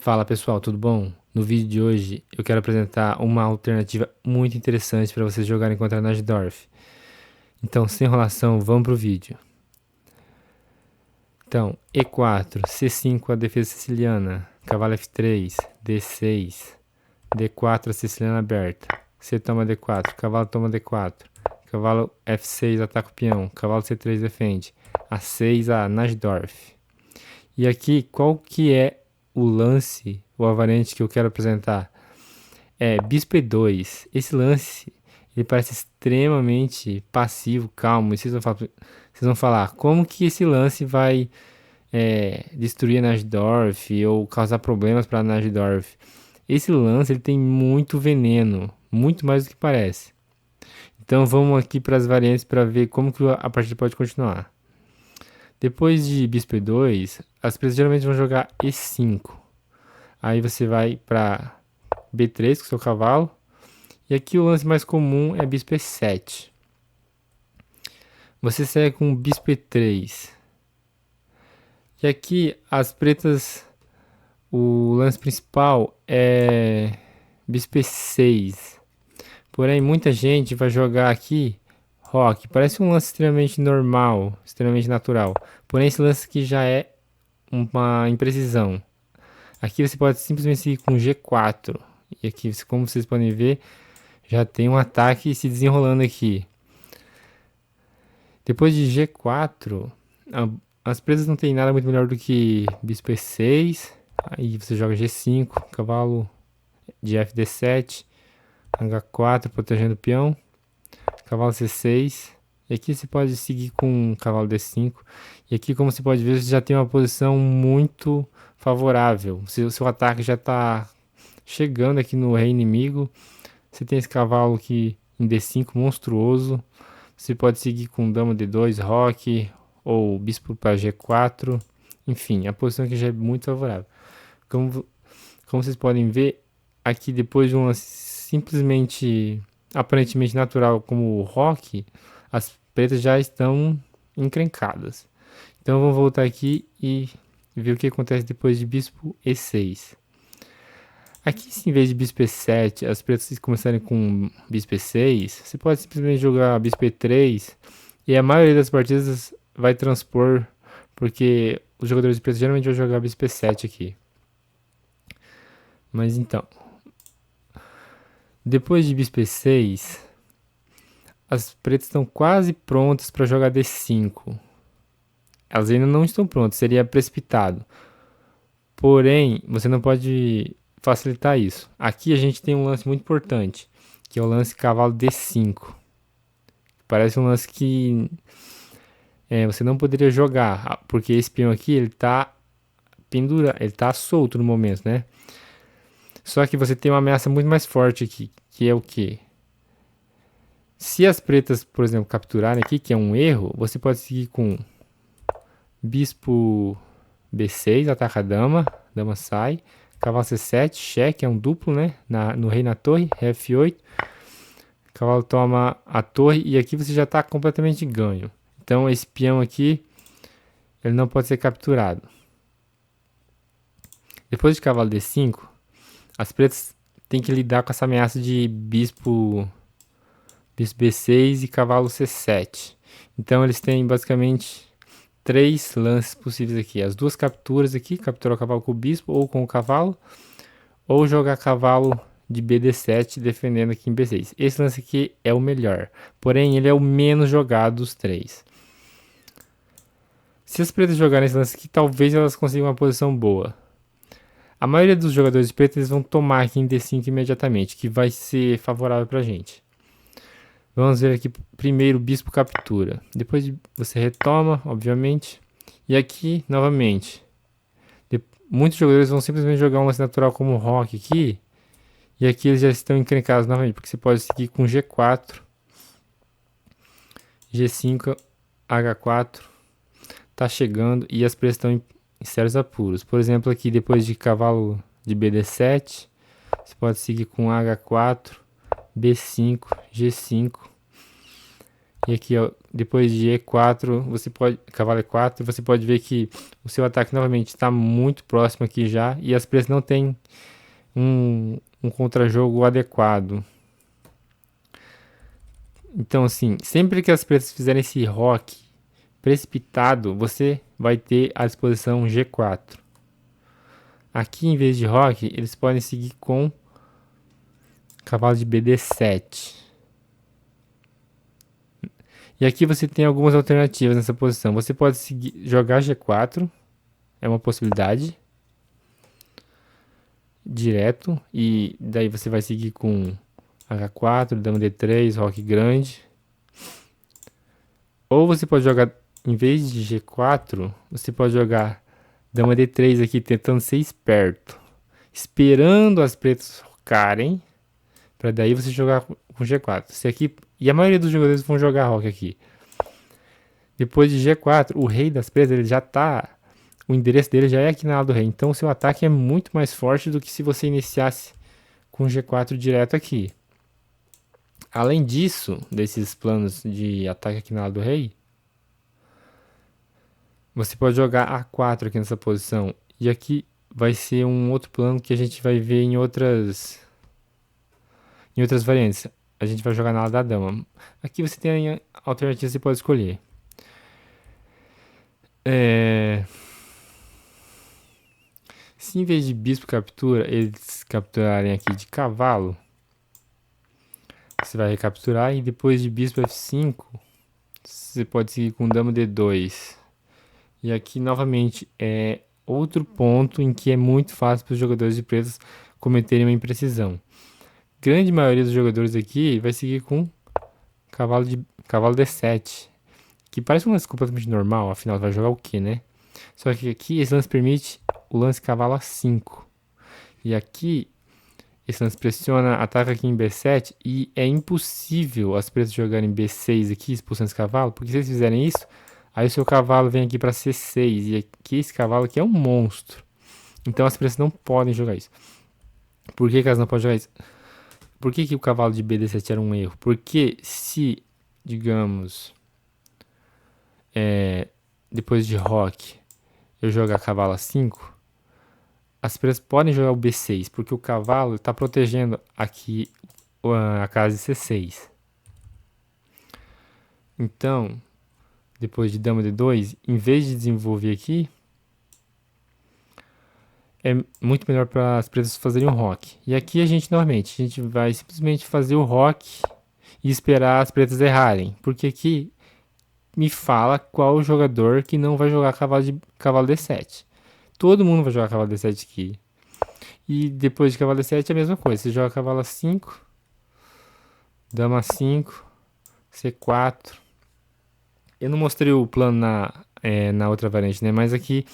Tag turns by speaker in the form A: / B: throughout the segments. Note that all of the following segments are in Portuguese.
A: Fala pessoal, tudo bom? No vídeo de hoje eu quero apresentar uma alternativa muito interessante para vocês jogarem contra a Najdorf. Então, sem enrolação, vamos pro vídeo. Então, E4, C5 a defesa siciliana, cavalo F3, D6, D4 a siciliana aberta, C toma D4, cavalo toma D4, cavalo F6 ataca o peão, cavalo C3 defende, A6 a Najdorf. E aqui, qual que é o lance, ou a variante que eu quero apresentar? É Bispo E2. Esse lance, ele parece extremamente passivo, calmo. E vocês vão falar, como que esse lance vai destruir a Najdorf ou causar problemas para a Najdorf? Esse lance, ele tem muito veneno, muito mais do que parece. Então vamos aqui para as variantes para ver como que a partida pode continuar. Depois de Bispo E2, as presas geralmente vão jogar E5. Aí você vai para B3 com o seu cavalo. E aqui o lance mais comum é Bispo E7. Você segue com Bispo E3. E aqui as pretas, o lance principal é Bispo E6. Porém, muita gente vai jogar aqui Roque. Parece um lance extremamente normal, extremamente natural. Porém, esse lance aqui já é uma imprecisão. Aqui você pode simplesmente seguir com G4. E aqui, como vocês podem ver, já tem um ataque se desenrolando aqui. Depois de G4, as presas não tem nada muito melhor do que Bispo E6. Aí você joga G5, cavalo de FD7, H4 protegendo o peão, cavalo C6. E aqui você pode seguir com cavalo D5. E aqui, como você pode ver, você já tem uma posição muito favorável. O seu ataque já está chegando aqui no rei inimigo. Você tem esse cavalo aqui em D5 monstruoso. Você pode seguir com dama D2, roque ou bispo para G4. Enfim, a posição aqui já é muito favorável. Como vocês podem ver, aqui depois de uma simplesmente aparentemente natural como o roque, as pretas já estão encrencadas. Então vamos voltar aqui e ver o que acontece depois de bispo E6. Aqui, se em vez de bispo E7, as pretas começarem com bispo E6, você pode simplesmente jogar bispo E3 e a maioria das partidas vai transpor, porque os jogadores de pretas geralmente vão jogar bispo E7 aqui. Mas então, depois de bispo E6, as pretas estão quase prontas para jogar D5. Elas ainda não estão prontas, seria precipitado. Porém, você não pode facilitar isso. Aqui a gente tem um lance muito importante, que é o lance cavalo D5. Parece um lance que você não poderia jogar, porque esse peão aqui ele tá ele tá solto no momento, né? Só que você tem uma ameaça muito mais forte aqui, que é o quê? Se as pretas, por exemplo, capturarem aqui, que é um erro, você pode seguir com bispo B6, ataca a dama, dama sai, cavalo C7, cheque, é um duplo, né? No rei na torre, F8, cavalo toma a torre e aqui você já está completamente ganho. Então esse peão aqui, ele não pode ser capturado. Depois de cavalo D5, as pretas têm que lidar com essa ameaça de bispo B6 e cavalo C7. Então eles têm basicamente três lances possíveis aqui. As duas capturas aqui, capturar o cavalo com o bispo ou com o cavalo, ou jogar cavalo de BD7 defendendo aqui em B6. Esse lance aqui é o melhor, porém ele é o menos jogado dos três. Se as pretas jogarem esse lance aqui, talvez elas consigam uma posição boa. A maioria dos jogadores de preto eles vão tomar aqui em D5 imediatamente, que vai ser favorável pra gente. Vamos ver aqui primeiro bispo captura. Depois você retoma, obviamente. E aqui, novamente. Muitos jogadores vão simplesmente jogar um lance natural como o roque aqui. E aqui eles já estão encrencados novamente, porque você pode seguir com G4. G5, H4. Tá chegando e as presas estão em sérios apuros. Por exemplo, aqui depois de cavalo de BD7, você pode seguir com H4, B5, G5. E aqui, ó, depois de E4, cavalo E4, você pode ver que o seu ataque novamente está muito próximo aqui já. E as presas não têm um contra-jogo adequado. Então, assim, sempre que as presas fizerem esse rock precipitado, você vai ter à disposição G4. Aqui, em vez de rock, eles podem seguir com cavalo de BD7. E aqui você tem algumas alternativas nessa posição. Você pode jogar G4, é uma possibilidade. Direto. E daí você vai seguir com H4, dama D3, roque grande. Ou você pode jogar, em vez de G4, você pode jogar dama D3 aqui, tentando ser esperto. Esperando as pretas rocarem, para daí você jogar com G4. Se aqui, e a maioria dos jogadores vão jogar roque aqui. Depois de G4, o rei das pretas ele já tá. O endereço dele já é aqui na ala do rei. Então o seu ataque é muito mais forte do que se você iniciasse com G4 direto aqui. Além disso, desses planos de ataque aqui na ala do rei, você pode jogar A4 aqui nessa posição. E aqui vai ser um outro plano que a gente vai ver em outras variantes. A gente vai jogar na ala da dama. Aqui você tem alternativas que você pode escolher. Se em vez de bispo captura, eles capturarem aqui de cavalo, você vai recapturar e depois de bispo F5, você pode seguir com dama D2. E aqui novamente é outro ponto em que é muito fácil para os jogadores de pretas cometerem uma imprecisão. Grande maioria dos jogadores aqui vai seguir com cavalo D7, que parece um lance completamente normal, afinal vai jogar o que, né? Só que aqui esse lance permite o lance cavalo A5. E aqui esse lance pressiona, ataca aqui em B7 e é impossível as pretas jogarem B6 aqui, expulsando esse cavalo, porque se eles fizerem isso, aí o seu cavalo vem aqui para C6 e aqui esse cavalo aqui é um monstro. Então as pretas não podem jogar isso. Por que elas não podem jogar isso? Por que o cavalo de BD7 era um erro? Porque se, digamos, depois de roque, eu jogar cavalo A5, as pretas podem jogar o B6, porque o cavalo está protegendo aqui a casa de C6. Então, depois de dama D2, em vez de desenvolver aqui, é muito melhor para as pretas fazerem o roque. E aqui a gente vai simplesmente fazer o roque e esperar as pretas errarem, porque aqui me fala qual o jogador que não vai jogar cavalo D7. Todo mundo vai jogar cavalo D7 aqui. E depois de cavalo D7 é a mesma coisa. Você joga cavalo A5, dama A5, C4. Eu não mostrei o plano na outra variante, né? Mas aqui,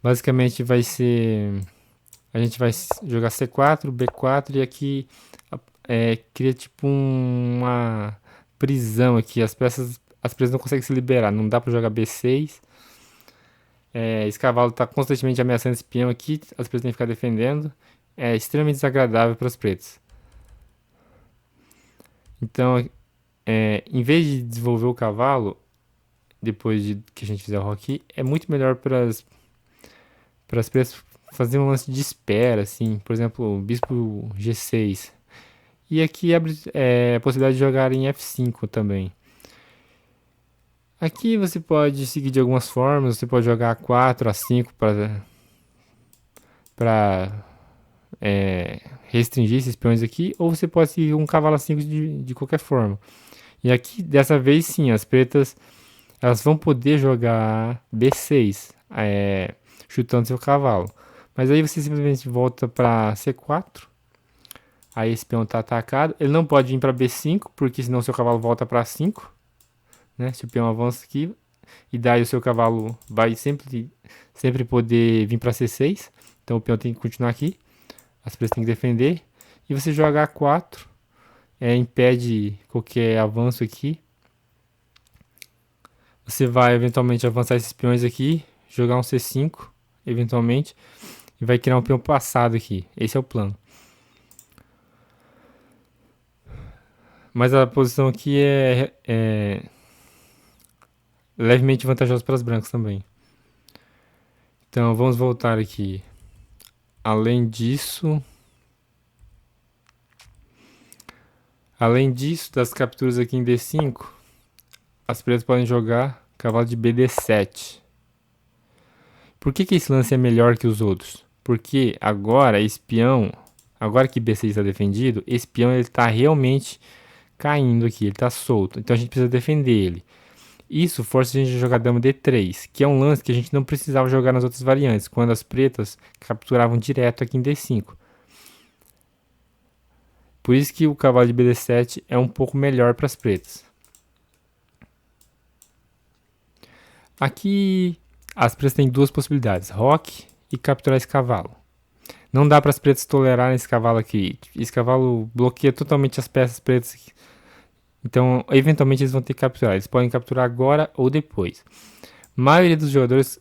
A: basicamente, vai ser... A gente vai jogar C4, B4 e aqui cria tipo uma prisão aqui. As presas não conseguem se liberar. Não dá para jogar B6. Esse cavalo está constantemente ameaçando esse peão aqui. As pretas têm que ficar defendendo. É extremamente desagradável para os pretos. Então, em vez de desenvolver o cavalo, depois de que a gente fizer o roque, é muito melhor para as pretas fazer um lance de espera, assim. Por exemplo, bispo G6. E aqui abre a possibilidade de jogar em F5 também. Aqui você pode seguir de algumas formas. Você pode jogar A4, A5 para restringir esses peões aqui. Ou você pode seguir um cavalo A5 de qualquer forma. E aqui, dessa vez sim, as pretas elas vão poder jogar B6, chutando seu cavalo. Mas aí você simplesmente volta para C4. Aí esse peão está atacado. Ele não pode vir para B5, porque senão seu cavalo volta para 5. Né? Se o peão avança aqui, e daí o seu cavalo vai sempre poder vir para C6. Então o peão tem que continuar aqui. As pretas têm que defender. E você joga A4, impede qualquer avanço aqui. Você vai eventualmente avançar esses peões aqui, jogar um C5, eventualmente, e vai criar um peão passado aqui. Esse é o plano. Mas a posição aqui é levemente vantajosa para as brancas também. Então vamos voltar aqui. Além disso, das capturas aqui em D5, as pretas podem jogar cavalo de BD7. Por que esse lance é melhor que os outros? Porque agora espião, agora que B6 está defendido, esse peão ele está realmente caindo aqui, ele está solto. Então a gente precisa defender ele. Isso força a gente a jogar dama D3, que é um lance que a gente não precisava jogar nas outras variantes, quando as pretas capturavam direto aqui em D5. Por isso que o cavalo de BD7 é um pouco melhor para as pretas. Aqui as pretas têm duas possibilidades, roque e capturar esse cavalo. Não dá para as pretas tolerarem esse cavalo aqui. Esse cavalo bloqueia totalmente as peças pretas aqui. Então, eventualmente eles vão ter que capturar. Eles podem capturar agora ou depois. A maioria dos jogadores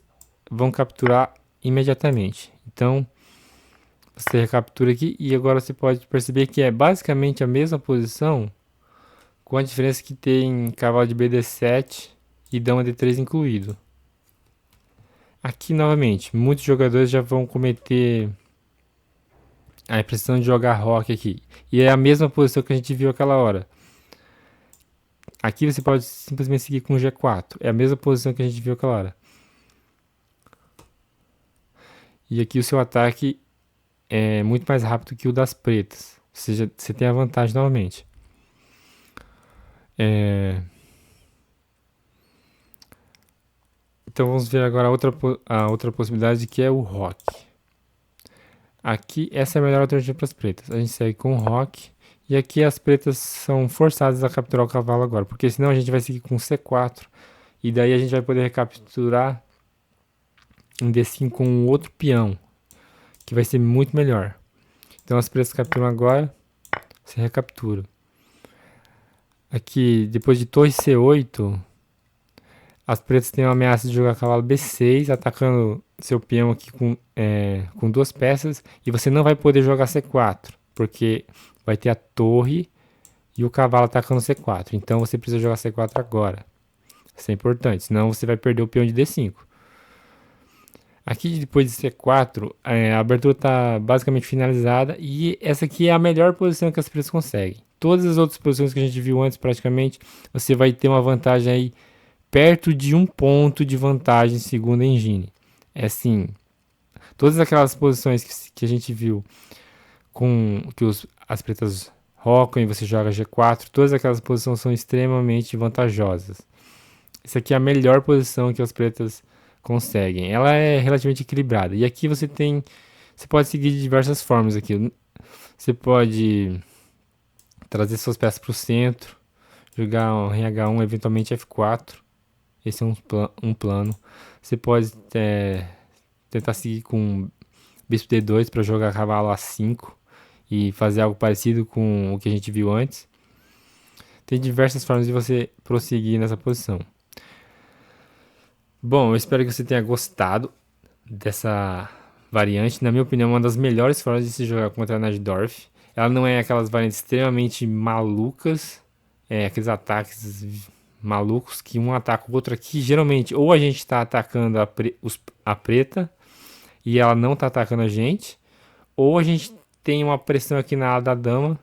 A: vão capturar imediatamente. Então, você recaptura aqui e agora você pode perceber que é basicamente a mesma posição, com a diferença que tem cavalo de BD7 e dama D3 incluído. Aqui, novamente, muitos jogadores já vão cometer a impressão de jogar roque aqui. E é a mesma posição que a gente viu aquela hora. Aqui você pode simplesmente seguir com G4. É a mesma posição que a gente viu aquela hora. E aqui o seu ataque é muito mais rápido que o das pretas. Ou seja, você tem a vantagem novamente. Então vamos ver agora a outra possibilidade, que é o roque. Aqui essa é a melhor alternativa para as pretas. A gente segue com o roque. E aqui as pretas são forçadas a capturar o cavalo agora, porque senão a gente vai seguir com C4. E daí a gente vai poder recapturar em D5 com um outro peão, que vai ser muito melhor. Então as pretas capturam agora, você recaptura. Aqui, depois de torre C8, as pretas têm uma ameaça de jogar cavalo B6, atacando seu peão aqui com duas peças, e você não vai poder jogar C4, porque vai ter a torre e o cavalo atacando C4. Então você precisa jogar C4 agora. Isso é importante, senão você vai perder o peão de D5. Aqui depois de C4, a abertura está basicamente finalizada e essa aqui é a melhor posição que as pretas conseguem. Todas as outras posições que a gente viu antes, praticamente, você vai ter uma vantagem aí perto de 1 ponto de vantagem segundo a engine. É assim, todas aquelas posições que a gente viu com que as pretas rocam e você joga G4, todas aquelas posições são extremamente vantajosas. Essa aqui é a melhor posição que as pretas conseguem. Ela é relativamente equilibrada. E aqui você pode seguir de diversas formas aqui. Você pode trazer suas peças para o centro, jogar um RH1, eventualmente F4. Esse é um plano. Você pode tentar seguir com bispo D2 para jogar cavalo A5 e fazer algo parecido com o que a gente viu antes. Tem diversas formas de você prosseguir nessa posição. Bom, eu espero que você tenha gostado dessa variante. Na minha opinião, uma das melhores formas de se jogar contra a Najdorf. Ela não é aquelas variantes extremamente malucas, aqueles ataques malucos que um ataca o outro aqui. Geralmente, ou a gente está atacando a preta e ela não está atacando a gente, ou a gente tem uma pressão aqui na ala da dama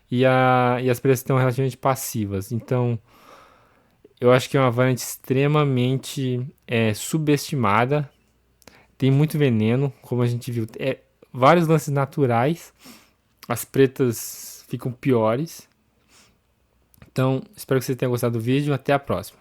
A: e as pretas estão relativamente passivas. Então, eu acho que é uma variante extremamente subestimada. Tem muito veneno, como a gente viu. Vários lances naturais. As pretas ficam piores. Então, espero que você tenha gostado do vídeo. Até a próxima.